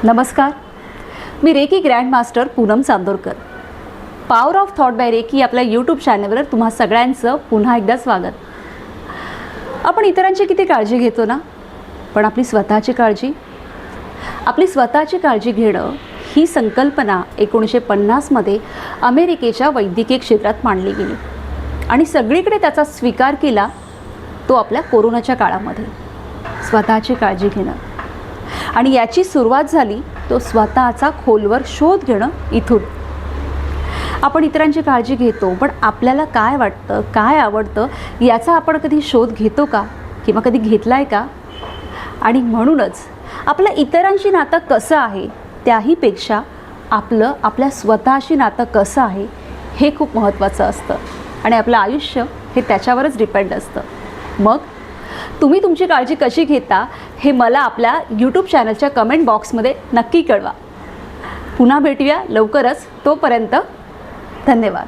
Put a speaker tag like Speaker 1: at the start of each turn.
Speaker 1: नमस्कार, मी reiki grandmaster Poonam Chandorkar. Power of thought by reiki आपल्या यूट्यूब चॅनलवर तुम्हा सगळ्यांचं पुन्हा एकदा स्वागत. आपण इतरांची किती काळजी घेतो ना, पण आपली स्वतःची काळजी घेणं ही संकल्पना 1950मध्ये अमेरिकेच्या वैद्यकीय क्षेत्रात मांडली गेली आणि सगळीकडे त्याचा स्वीकार केला तो आपल्या कोरोनाच्या काळामध्ये. स्वतःची काळजी घेणं आणि याची सुरुवात झाली तो स्वतःचा खोलवर शोध घेणं इथून. आपण इतरांची काळजी घेतो, पण आपल्याला काय वाटतं, काय आवडतं याचा आपण कधी शोध घेतो का, किंवा कधी घेतला आहे का? आणि म्हणूनच आपलं इतरांशी नातं कसं आहे त्याहीपेक्षा आपलं आपल्या स्वतःशी नातं कसं आहे हे खूप महत्त्वाचं असतं आणि आपलं आयुष्य हे त्याच्यावरच डिपेंड असतं. मग तुम्ही तुमची काळजी कशी घेता हे मला आपल्या यूट्यूब चॅनलच्या कमेंट बॉक्समध्ये नक्की कळवा. पुन्हा भेटूया लवकरच. तोपर्यंत धन्यवाद.